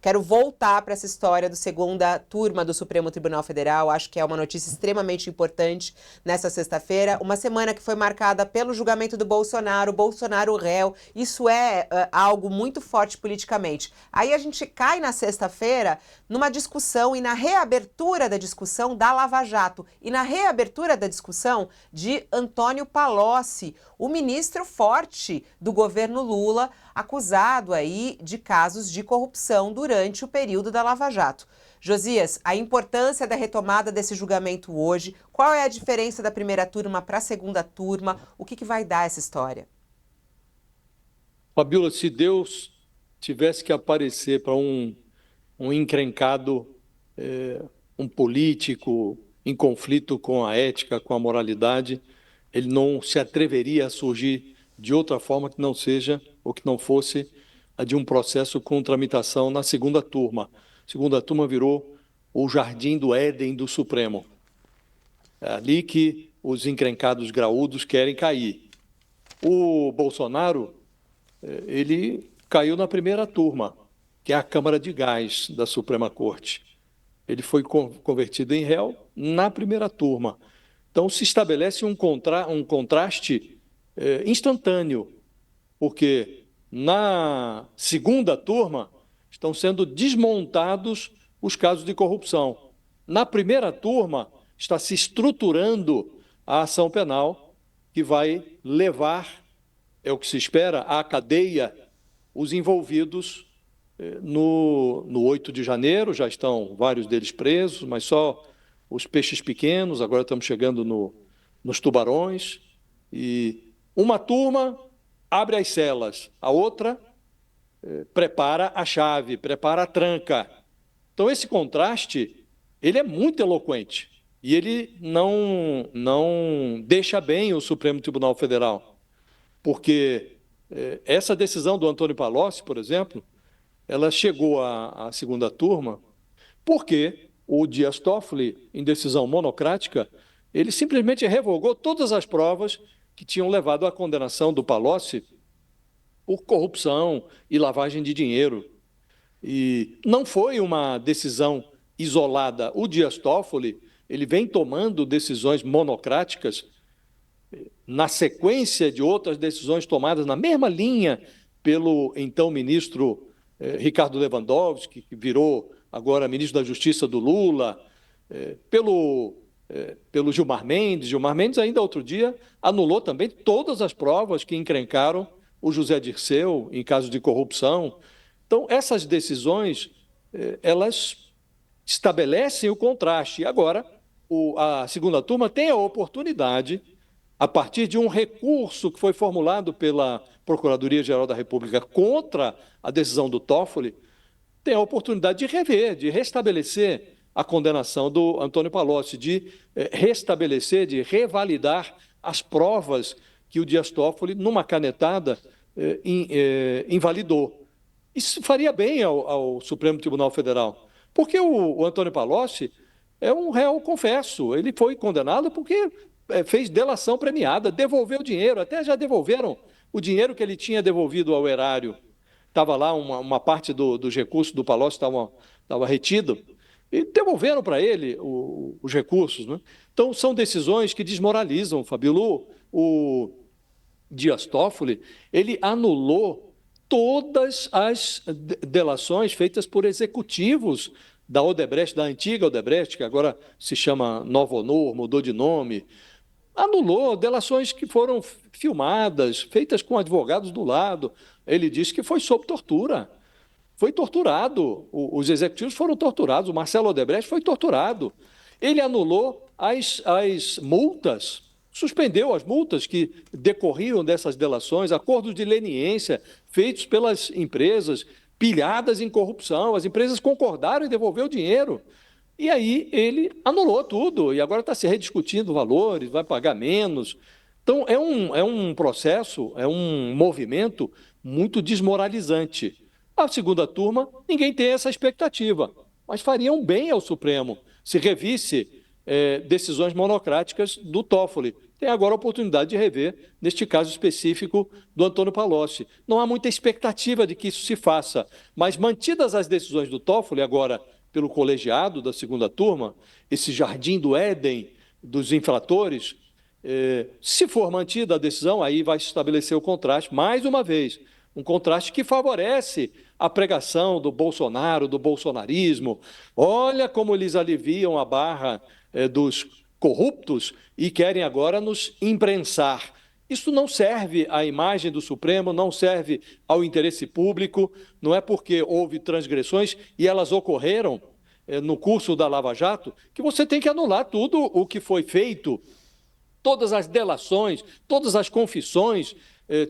quero voltar para essa história do segunda turma do Supremo Tribunal Federal. Acho que é uma notícia extremamente importante nessa sexta-feira. Uma semana que foi marcada pelo julgamento do Bolsonaro, Bolsonaro réu. Isso é algo muito forte politicamente. Aí a gente cai na sexta-feira numa discussão e na reabertura da discussão da Lava Jato e na reabertura da discussão de Antônio Palocci, o ministro forte do governo Lula, acusado aí de casos de corrupção durante o período da Lava Jato. Josias, a importância da retomada desse julgamento hoje, qual é a diferença da primeira turma para a segunda turma, o que vai dar essa história? Fabíola, se Deus tivesse que aparecer para um encrencado, um político em conflito com a ética, com a moralidade, ele não se atreveria a surgir de outra forma que não seja ou que não fosse a de um processo com tramitação na segunda turma. A segunda turma virou o jardim do Éden do Supremo. É ali que os encrencados graúdos querem cair. O Bolsonaro, ele caiu na primeira turma, que é a Câmara de Gás da Suprema Corte. Ele foi convertido em réu na primeira turma. Então, se estabelece um contraste instantâneo, porque na segunda turma estão sendo desmontados os casos de corrupção. Na primeira turma está se estruturando a ação penal que vai levar, é o que se espera, à cadeia os envolvidos no 8 de janeiro. Já estão vários deles presos, mas só os peixes pequenos. Agora estamos chegando nos tubarões. E uma turma abre as celas, a outra prepara a chave, prepara a tranca. Então, esse contraste, ele é muito eloquente e ele não deixa bem o Supremo Tribunal Federal, porque essa decisão do Antônio Palocci, por exemplo, ela chegou à segunda turma porque o Dias Toffoli, em decisão monocrática, ele simplesmente revogou todas as provas que tinham levado à condenação do Palocci por corrupção e lavagem de dinheiro. E não foi uma decisão isolada. O Dias Toffoli, ele vem tomando decisões monocráticas na sequência de outras decisões tomadas na mesma linha pelo então ministro Ricardo Lewandowski, que virou agora ministro da Justiça do Lula, pelo Gilmar Mendes. Gilmar Mendes, ainda outro dia, anulou também todas as provas que encrencaram o José Dirceu em casos de corrupção. Então, essas decisões, elas estabelecem o contraste. E agora, a segunda turma tem a oportunidade, a partir de um recurso que foi formulado pela Procuradoria-Geral da República contra a decisão do Toffoli, tem a oportunidade de rever, de restabelecer a condenação do Antônio Palocci, de restabelecer, de revalidar as provas que o Dias Toffoli, numa canetada, invalidou. Isso faria bem ao Supremo Tribunal Federal, porque o Antônio Palocci é um réu confesso. Ele foi condenado porque fez delação premiada, devolveu dinheiro, até já devolveram o dinheiro que ele tinha devolvido ao erário. Estava lá, uma parte dos recursos do Palocci estava retido, e devolveram para ele os recursos, né? Então, são decisões que desmoralizam, Fabíola. O Dias Toffoli, ele anulou todas as delações feitas por executivos da Odebrecht, da antiga Odebrecht, que agora se chama Nova Honor, mudou de nome. Anulou delações que foram filmadas, feitas com advogados do lado. Ele disse que foi sob tortura. Foi torturado. Os executivos foram torturados. O Marcelo Odebrecht foi torturado. Ele anulou as multas, suspendeu as multas que decorriam dessas delações, acordos de leniência feitos pelas empresas, pilhadas em corrupção. As empresas concordaram em devolver o dinheiro. E aí ele anulou tudo, e agora está se rediscutindo valores, vai pagar menos. Então, é um processo, é um movimento muito desmoralizante. A segunda turma, ninguém tem essa expectativa, mas faria um bem ao Supremo se revisse decisões monocráticas do Toffoli. Tem agora a oportunidade de rever, neste caso específico do Antônio Palocci. Não há muita expectativa de que isso se faça, mas mantidas as decisões do Toffoli, agora pelo colegiado da segunda turma, esse jardim do Éden dos infratores, se for mantida a decisão, aí vai se estabelecer o contraste, mais uma vez, um contraste que favorece a pregação do Bolsonaro, do bolsonarismo. Olha como eles aliviam a barra dos corruptos e querem agora nos imprensar. Isso não serve à imagem do Supremo, não serve ao interesse público, não é porque houve transgressões e elas ocorreram no curso da Lava Jato que você tem que anular tudo o que foi feito, todas as delações, todas as confissões,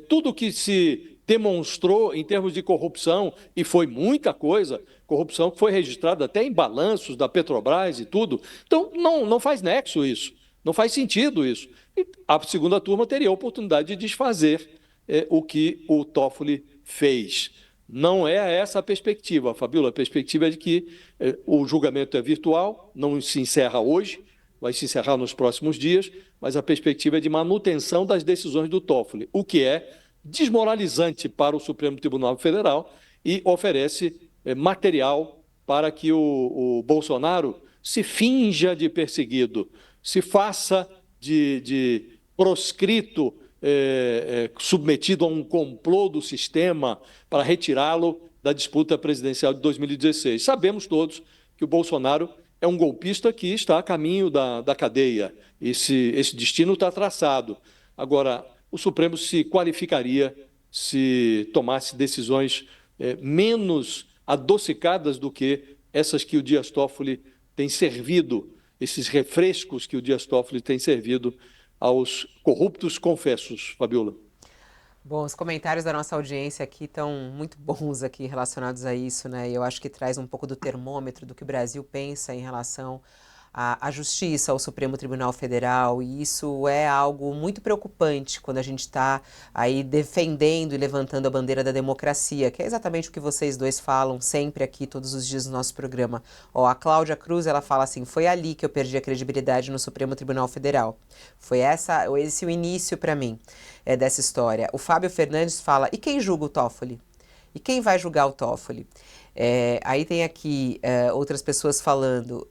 tudo que se demonstrou em termos de corrupção, e foi muita coisa, corrupção que foi registrada até em balanços da Petrobras e tudo. Então, não faz nexo isso, não faz sentido isso. E a segunda turma teria a oportunidade de desfazer o que o Toffoli fez. Não é essa a perspectiva, Fabíola. A perspectiva é de que o julgamento é virtual, não se encerra hoje, vai se encerrar nos próximos dias, mas a perspectiva é de manutenção das decisões do Toffoli, o que é desmoralizante para o Supremo Tribunal Federal e oferece material para que o Bolsonaro se finja de perseguido, se faça de proscrito, submetido a um complô do sistema para retirá-lo da disputa presidencial de 2016. Sabemos todos que o Bolsonaro é um golpista que está a caminho da cadeia. Esse destino está traçado. Agora, o Supremo se qualificaria se tomasse decisões menos adocicadas do que essas que o Dias Toffoli tem servido, esses refrescos que o Dias Toffoli tem servido aos corruptos confessos, Fabíola. Bom, os comentários da nossa audiência aqui estão muito bons aqui relacionados a isso, né? E eu acho que traz um pouco do termômetro do que o Brasil pensa em relação à justiça, ao Supremo Tribunal Federal, e isso é algo muito preocupante quando a gente está aí defendendo e levantando a bandeira da democracia, que é exatamente o que vocês dois falam sempre aqui, todos os dias no nosso programa. Ó, a Cláudia Cruz, ela fala assim, foi ali que eu perdi a credibilidade no Supremo Tribunal Federal. Foi esse o início para mim dessa história. O Fábio Fernandes fala, e quem julga o Toffoli? E quem vai julgar o Toffoli? Aí tem aqui outras pessoas falando,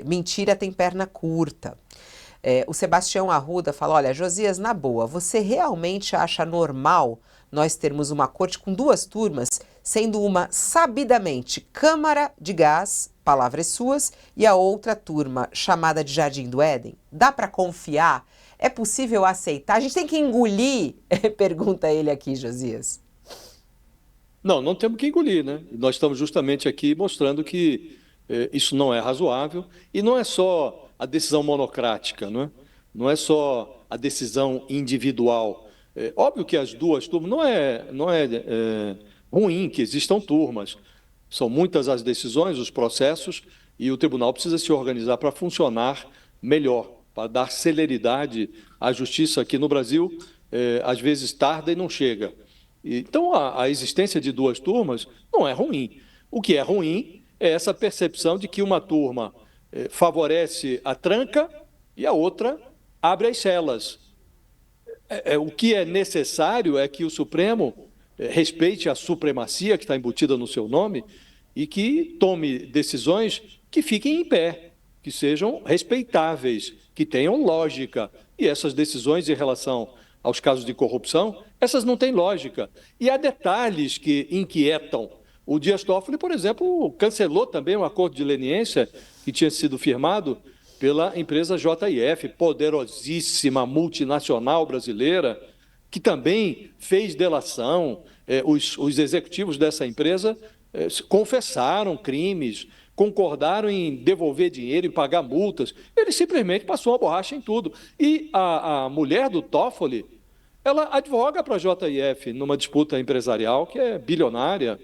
mentira tem perna curta. O Sebastião Arruda fala, olha, Josias, na boa, você realmente acha normal nós termos uma corte com duas turmas, sendo uma sabidamente Câmara de Gás, palavras suas, e a outra turma chamada de Jardim do Éden? Dá para confiar? É possível aceitar? A gente tem que engolir? Pergunta ele aqui, Josias. Não temos que engolir, né? Nós estamos justamente aqui mostrando que isso não é razoável e não é só a decisão monocrática, não é? Não é só a decisão individual. Óbvio que as duas turmas não é ruim que existam turmas. São muitas as decisões, os processos, e o tribunal precisa se organizar para funcionar melhor, para dar celeridade à justiça aqui no Brasil, às vezes tarda e não chega. Então, a existência de duas turmas não é ruim. O que é ruim é essa percepção de que uma turma favorece a tranca e a outra abre as celas. O que é necessário é que o Supremo respeite a supremacia que está embutida no seu nome e que tome decisões que fiquem em pé, que sejam respeitáveis, que tenham lógica. E essas decisões em relação aos casos de corrupção, essas não têm lógica. E há detalhes que inquietam. O Dias Toffoli, por exemplo, cancelou também um acordo de leniência que tinha sido firmado pela empresa JF, poderosíssima multinacional brasileira, que também fez delação. Os executivos dessa empresa confessaram crimes, concordaram em devolver dinheiro e pagar multas. Ele simplesmente passou a borracha em tudo. E a mulher do Toffoli, ela advoga para a JF numa disputa empresarial que é bilionária.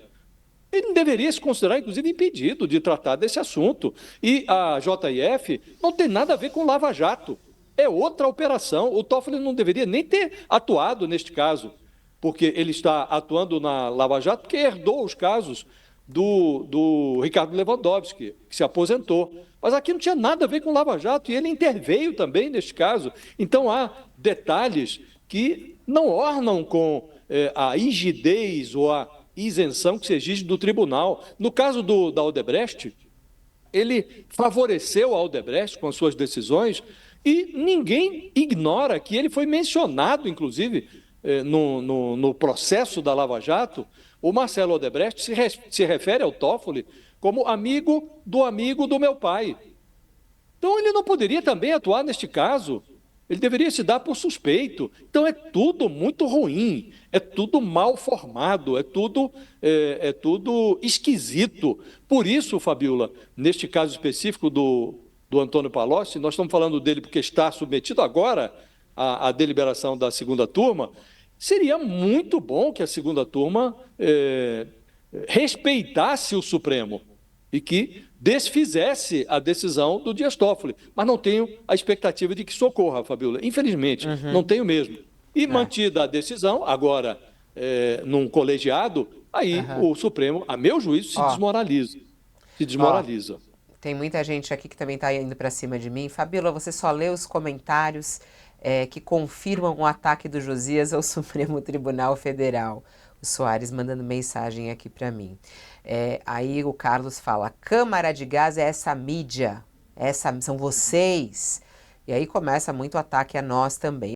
Ele deveria se considerar, inclusive, impedido de tratar desse assunto. E a JF não tem nada a ver com Lava Jato. É outra operação. O Toffoli não deveria nem ter atuado neste caso, porque ele está atuando na Lava Jato porque herdou os casos do Ricardo Lewandowski, que se aposentou. Mas aqui não tinha nada a ver com Lava Jato e ele interveio também neste caso. Então há detalhes que não ornam com a rigidez ou a isenção que se exige do tribunal. No caso da Odebrecht, ele favoreceu a Odebrecht com as suas decisões e ninguém ignora que ele foi mencionado, inclusive, no processo da Lava Jato. O Marcelo Odebrecht se refere ao Toffoli como amigo do meu pai. Então, ele não poderia também atuar neste caso. Ele deveria se dar por suspeito. Então, é tudo muito ruim, é tudo mal formado, é tudo esquisito. Por isso, Fabiola, neste caso específico do Antônio Palocci, nós estamos falando dele porque está submetido agora à deliberação da segunda turma. Seria muito bom que a segunda turma respeitasse o Supremo e que desfizesse a decisão do Dias Toffoli. Mas não tenho a expectativa de que isso ocorra, Fabiola. Infelizmente, não tenho mesmo. E mantida a decisão, agora num colegiado, aí o Supremo, a meu juízo, se desmoraliza. Se desmoraliza. Tem muita gente aqui que também está indo para cima de mim. Fabiola, você só lê os comentários que confirmam o ataque do Josias ao Supremo Tribunal Federal. O Soares mandando mensagem aqui para mim. Aí o Carlos fala, Câmara de Gás é essa mídia, são vocês. E aí começa muito ataque a nós também.